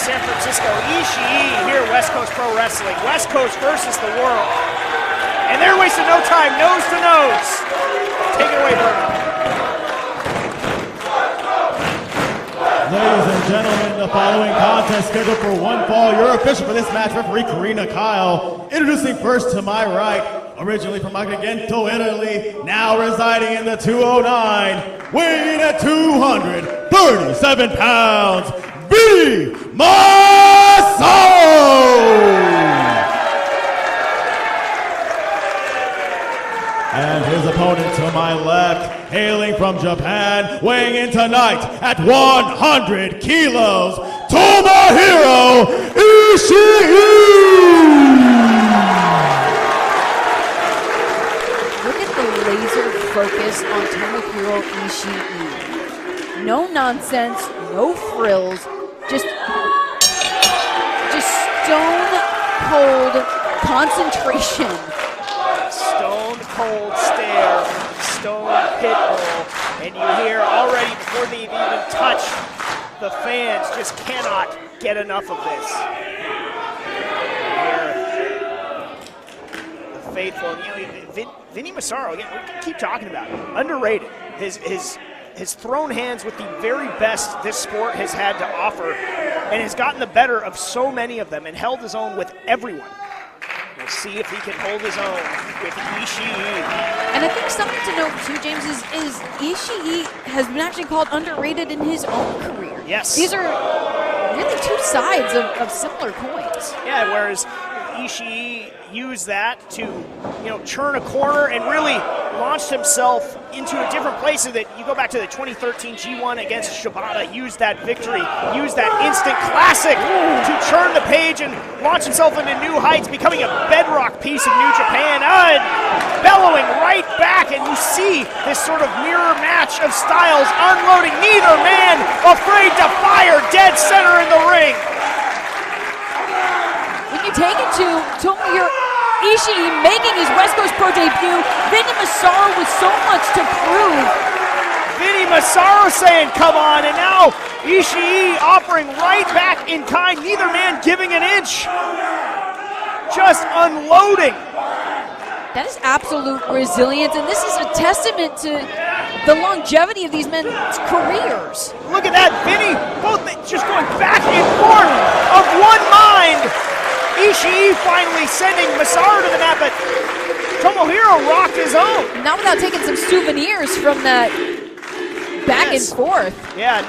San Francisco. Ishii here, West Coast Pro Wrestling. West Coast versus the world. And they're wasting no time, nose to nose. Take it away, Bernie. Ladies and gentlemen, the following contest scheduled for one fall. Your official for this match, referee Karina Kyle. Introducing first to my right, originally from Agrigento, Italy, now residing in the 209, weighing in at 237 pounds, B. Massaro! And his opponent to my left, hailing from Japan, weighing in tonight at 100 kilos, Tomohiro Ishii! Look at the laser focus on Tomohiro Ishii. No nonsense, no frills, just stone cold concentration. Stone cold stare, stone pitbull, and you hear already before they've even touched, the fans just cannot get enough of this. The faithful, Vinny Massaro, again, we keep talking about it, underrated. His thrown hands with the very best this sport has had to offer, and has gotten the better of so many of them and held his own with everyone. We'll see if he can hold his own with Ishii. And I think something to note too, James, is Ishii has been actually called underrated in his own career. Yes. These are really two sides of similar coins. Yeah, whereas Ishii used that to, churn a corner and really launched himself into a different place. So that you go back to the 2013 G1 against Shibata, used that victory, used that instant classic to churn the page and launch himself into new heights, becoming a bedrock piece of New Japan. Bellowing right back, and you see this sort of mirror match of styles unloading. Neither man afraid to fire, dead center in the ring. When you take it to Tomohiro Ishii making his West Coast Pro debut, Vinny Massaro with so much to prove. Vinny Massaro saying, come on, and now Ishii offering right back in kind, neither man giving an inch. Just unloading. That is absolute resilience, and this is a testament to the longevity of these men's careers. Look at that, Vinny, both just going back and forth of one mind. Ishii finally sending Massaro to the mat, but Tomohiro rocked his own. Not without taking some souvenirs from that back and forth. Yeah,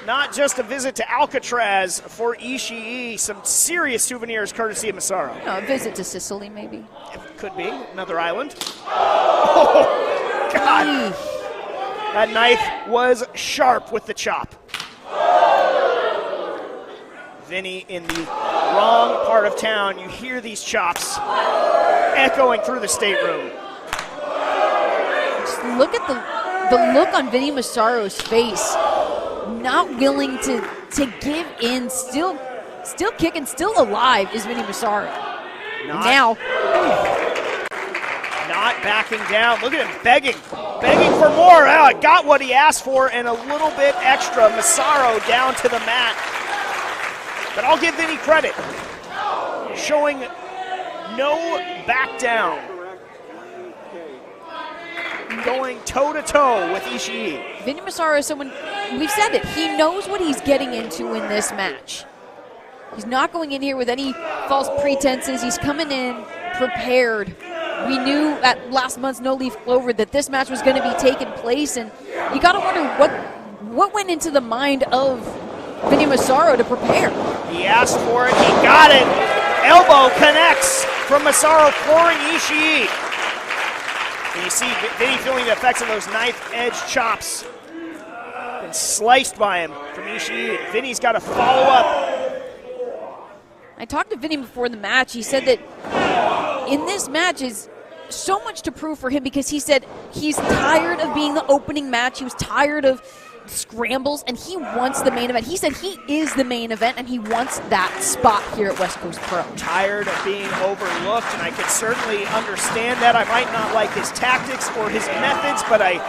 not just a visit to Alcatraz for Ishii, some serious souvenirs courtesy of Massaro. A visit to Sicily, maybe. It could be, another island. Oh, God. That knife was sharp with the chop. Vinny in the wrong part of town. You hear these chops echoing through the stateroom. Just look at the look on Vinny Massaro's face. Not willing to give in. Still kicking, still alive is Vinny Massaro. Not backing down. Look at him begging for more. Got what he asked for and a little bit extra. Massaro down to the mat. But I'll give Vinny credit, showing no back down, going toe-to-toe with Ishii. Vinny Massaro is someone, we've said it, he knows what he's getting into in this match. He's not going in here with any false pretenses. He's coming in prepared. We knew at last month's No Leaf Clover that this match was going to be taking place, and you got to wonder what went into the mind of Vinny Massaro to prepare. He asked for it, he got it. Elbow connects from Massaro, flooring Ishii. And you see Vinny feeling the effects of those knife-edge chops. Been sliced by him from Ishii. Vinny's got to follow up. I talked to Vinny before the match. He said that in this match is so much to prove for him because he said he's tired of being the opening match. He was tired of scrambles, and he wants the main event. He said he is the main event, and he wants that spot here at West Coast Pro. Tired of being overlooked, and I can certainly understand that. I might not like his tactics or his methods, but I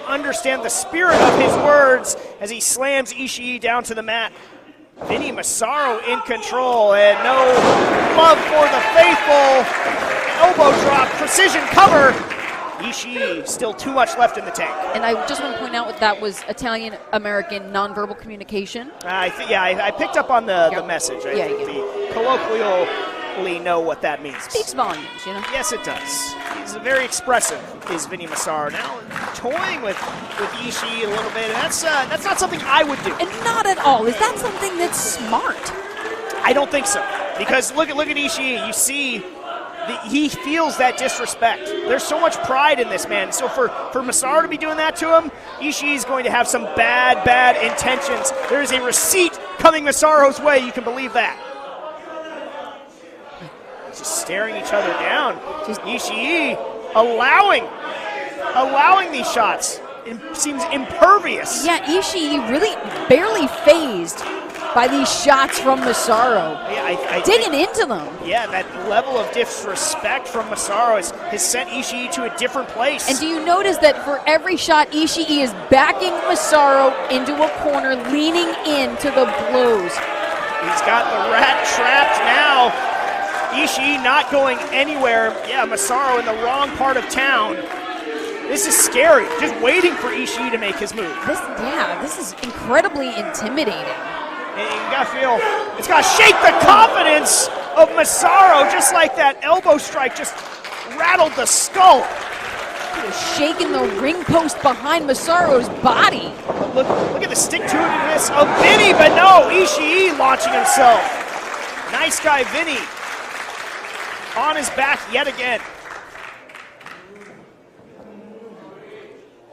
understand the spirit of his words as he slams Ishii down to the mat. Vinny Massaro in control, and no love for the faithful. Elbow drop, precision cover. Ishii, still too much left in the tank. And I just want to point out that was Italian-American nonverbal communication. I picked up on the message. I think the colloquially know what that means. Speaks volumes, you know? Yes, it does. He's very expressive, is Vinny Massaro. Now toying with Ishii a little bit, and that's not something I would do. And not at all. Is that something that's smart? I don't think so. Because look at Ishii. You see, he feels that disrespect. There's so much pride in this man. So for Massaro to be doing that to him, Ishii is going to have some bad intentions. There is a receipt coming Massaro's way. You can believe that. Just staring each other down. Just Ishii allowing these shots. It seems impervious. Yeah, Ishii really barely phased by these shots from Massaro. Yeah, digging into them. Yeah, that level of disrespect from Massaro has sent Ishii to a different place. And do you notice that for every shot, Ishii is backing Massaro into a corner, leaning into the blows. He's got the rat trapped now. Ishii not going anywhere. Yeah, Massaro in the wrong part of town. This is scary. Just waiting for Ishii to make his move. This is incredibly intimidating. And you gotta feel, it's gotta shake the confidence of Massaro, just like that elbow strike just rattled the skull. He was shaking the ring post behind Massaro's body. Look at the stick-to-itiveness of Vinny, but no, Ishii launching himself. Nice guy, Vinny. On his back yet again.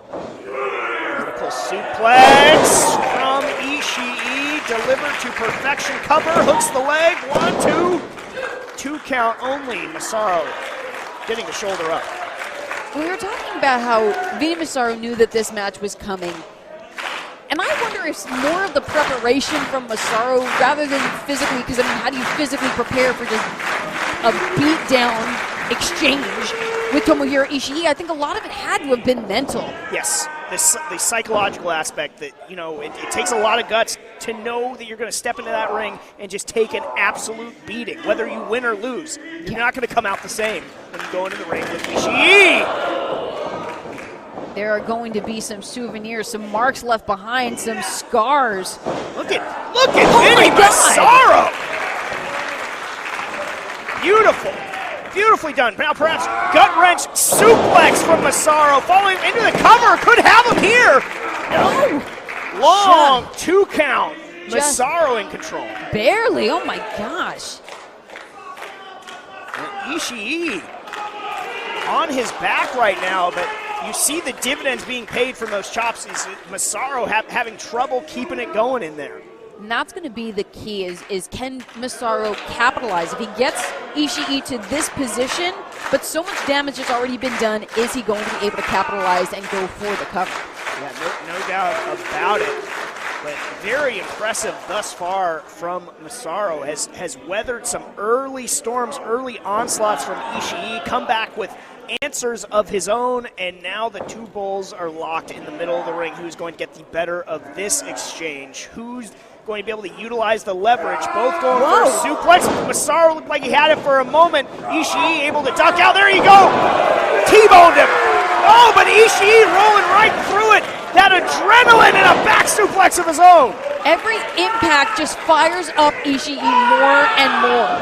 Vertical suplex from Ishii, delivered to perfection. Cover, hooks the leg, 1, 2. 2 count only. Massaro getting the shoulder up. We were talking about how Vinny Massaro knew that this match was coming. And I wonder if more of the preparation from Massaro rather than physically, because how do you physically prepare for just a beat-down exchange with Tomohiro Ishii? I think a lot of it had to have been mental. Yes, the psychological aspect that, it takes a lot of guts to know that you're going to step into that ring and just take an absolute beating, whether you win or lose. You're not going to come out the same when you go into the ring with Ishii. There are going to be some souvenirs, some marks left behind, some scars. Look at Vinny Massaro! Beautiful. Beautifully done. Now perhaps gut-wrench suplex from Massaro. Falling into the cover. Could have him here. No. Long 2 count. Massaro in control. Barely. Oh my gosh. And Ishii on his back right now, but you see the dividends being paid from those chops. Is Massaro having trouble keeping it going in there? And that's going to be the key is can Massaro capitalize? If he gets Ishii to this position, but so much damage has already been done, is he going to be able to capitalize and go for the cover? Yeah, no doubt about it. But very impressive thus far from Massaro. Has weathered some early storms, early onslaughts from Ishii, come back with answers of his own, and now the two bulls are locked in the middle of the ring. Who's going to get the better of this exchange? Who's going to be able to utilize the leverage? Both going for a suplex. Massaro looked like he had it for a moment. Ishii able to duck out. There you go. T-boned him. Oh, but Ishii rolling right through it. That adrenaline and a back suplex of his own. Every impact just fires up Ishii more and more.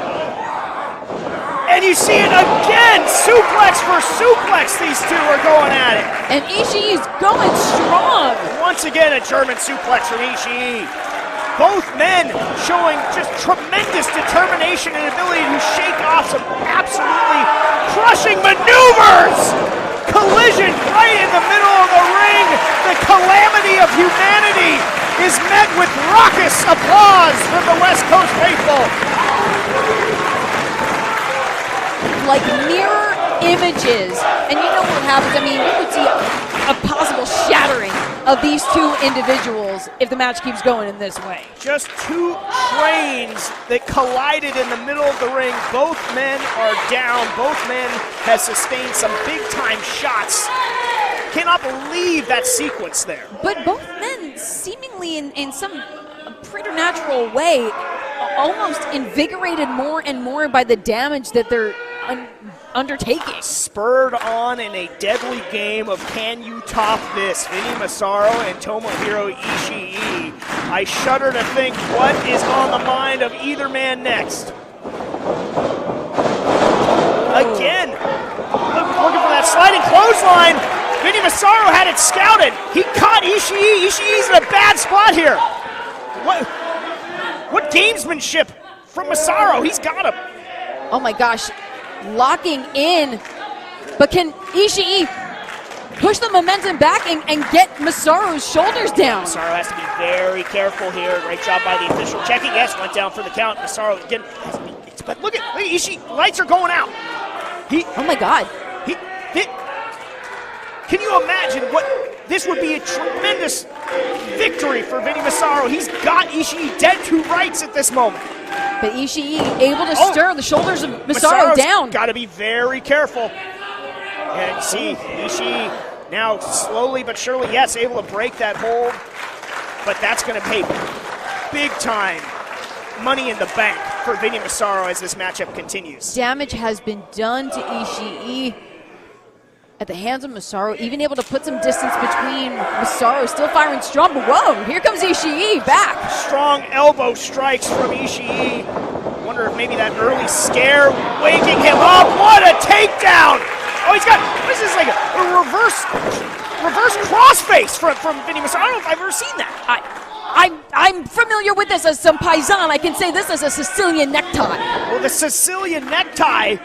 And you see it again. Suplex for suplex. These two are going at it. And Ishii's going strong. Once again, a German suplex from Ishii. Both men showing just tremendous determination and ability to shake off some absolutely crushing maneuvers. Collision right in the middle of the ring. The calamity of humanity is met with raucous applause from the West Coast faithful. Like mirror images. And you know what happens? I mean, we would see a possible shattering of these two individuals if the match keeps going in this way. Just two trains that collided in the middle of the ring. Both men are down. Both men have sustained some big-time shots. Cannot believe that sequence there. But both men seemingly in some preternatural way, almost invigorated more and more by the damage that they're undertaking. Spurred on in a deadly game of can you top this? Vinny Massaro and Tomohiro Ishii. I shudder to think what is on the mind of either man next. Again, looking for that sliding clothesline. Vinny Massaro had it scouted. He caught Ishii. Ishii's in a bad spot here. What gamesmanship from Massaro? He's got him. Oh my gosh, locking in. But can Ishii push the momentum back and get Massaro's shoulders down? Massaro has to be very careful here. Great job by the official. Checking, yes, went down for the count. Massaro again has to be, but look at Ishii, lights are going out. Oh my God. Can you imagine what this would be? A tremendous victory for Vinny Massaro. He's got Ishii dead to rights at this moment. But Ishii able to stir the shoulders of Massaro down. Got to be very careful. And you see Ishii now slowly but surely, yes, able to break that hold. But that's going to pay big time money in the bank for Vinny Massaro as this matchup continues. Damage has been done to Ishii at the hands of Massaro, even able to put some distance between Massaro, still firing strong. Whoa, here comes Ishii back. Strong elbow strikes from Ishii. Wonder if maybe that early scare waking him up. What a takedown! Oh, he's got, what is this, like a reverse crossface from Vinny Massaro? I don't know if I've ever seen that. I'm familiar with this as some paisan. I can say this as a Sicilian necktie. Well, the Sicilian necktie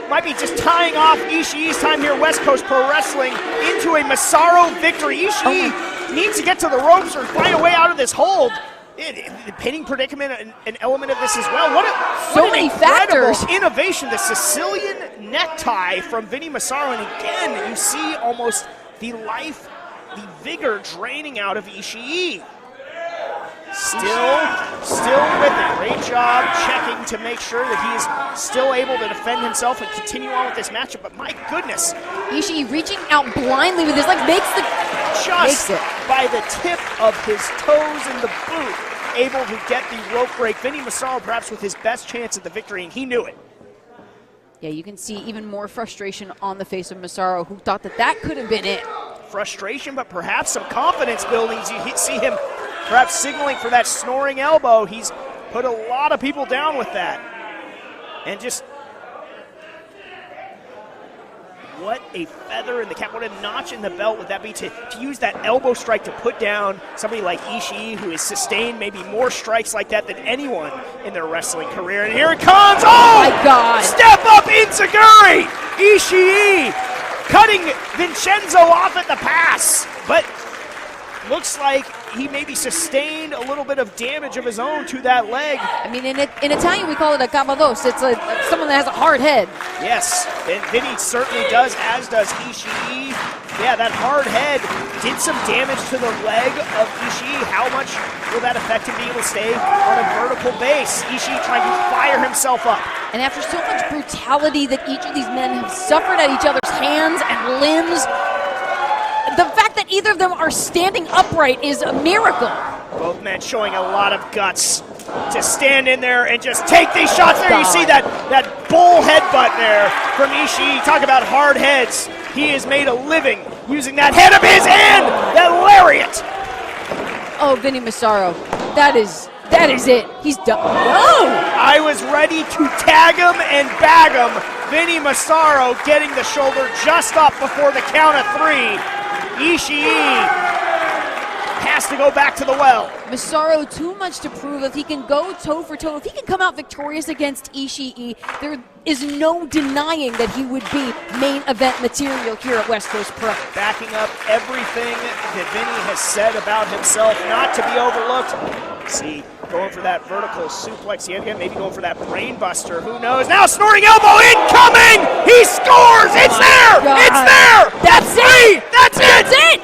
might be just tying off Ishii's time here, West Coast Pro Wrestling, into a Massaro victory. Ishii needs to get to the ropes or find a way out of this hold. The pinning predicament, an element of this as well. What many incredible factors. Innovation, the Sicilian necktie from Vinny Massaro. And again, you see almost the life, the vigor draining out of Ishii. Still with it. Great job checking to make sure that he is still able to defend himself and continue on with this matchup. But my goodness. Ishii reaching out blindly with his legs makes it. By the tip of his toes in the boot, able to get the rope break. Vinny Massaro perhaps with his best chance at the victory, and he knew it. Yeah, you can see even more frustration on the face of Massaro, who thought that could have been it. Frustration, but perhaps some confidence building. You see him perhaps signaling for that snoring elbow. He's put a lot of people down with that. And just what a feather in the cap, what a notch in the belt would that be to use that elbow strike to put down somebody like Ishii, who has sustained maybe more strikes like that than anyone in their wrestling career. And here it comes. Oh my God. Step up Enziguri. Ishii cutting Vincenzo off at the pass. But looks like he maybe sustained a little bit of damage of his own to that leg. I mean, in Italian, we call it a cavados. It's someone that has a hard head. Yes, and Vinny certainly does, as does Ishii. Yeah, that hard head did some damage to the leg of Ishii. How much will that affect him being able to stay on a vertical base? Ishii trying to fire himself up. And after so much brutality that each of these men have suffered at each other's hands and limbs, the fact that either of them are standing upright is a miracle. Both men showing a lot of guts to stand in there and just take these shots. There you see that bull headbutt there from Ishii. Talk about hard heads. He has made a living using that head of his and that lariat. Oh, Vinny Massaro, that is it. He's done. No! I was ready to tag him and bag him. Vinny Massaro getting the shoulder just up before the count of 3. Ishii has to go back to the well. Massaro too much to prove. If he can go toe for toe, if he can come out victorious against Ishii, there is no denying that he would be main event material here at West Coast Pro. Backing up everything that Vinny has said about himself, not to be overlooked. See, going for that vertical suplex yet again, maybe going for that brain buster. Who knows? Now snoring elbow incoming! He scores! It's there! God. It's there! That's it! That's it! That's it!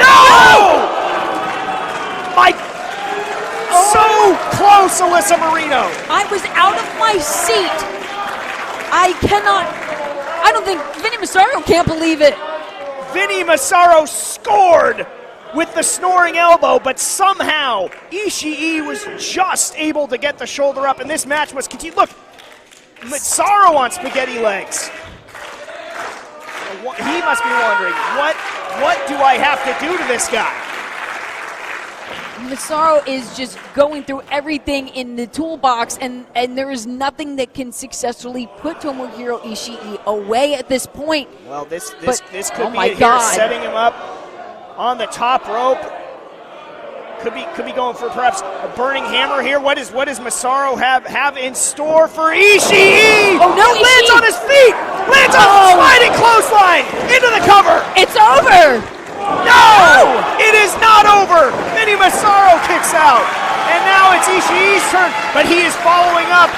No! My so close, Alyssa Marino. I was out of my seat. I don't think Vinny Massaro can't believe it. Vinny Massaro scored with the snoring elbow, but somehow Ishii was just able to get the shoulder up, and this match must continue. Look, Massaro on spaghetti legs. He must be wondering, what do I have to do to this guy? Massaro is just going through everything in the toolbox, and there is nothing that can successfully put Tomohiro Ishii away at this point. Well, this could oh be my it God. here, setting him up on the top rope. Could be going for perhaps a burning hammer here. What does Massaro have in store for Ishii? Oh no, He lands Ishii. on his feet! Lands on the sliding clothesline! Into the cover! It's over! No! It is not over! Mini Massaro kicks out. And now it's Ishii's turn, but he is following up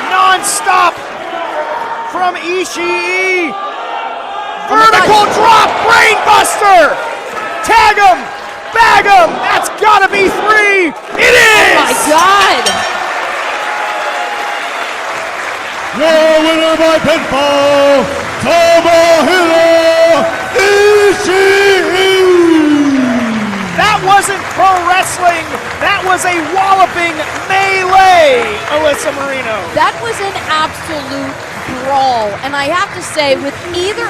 non-stop from Ishii. Vertical drop, brainbuster! Tag him! Bag him! That's gotta be 3! It is! Oh my God! Your winner by pinfall, Tomohiro Ishii! That wasn't pro wrestling, that was a walloping melee, Alyssa Marino. That was an absolute brawl, and I have to say, with either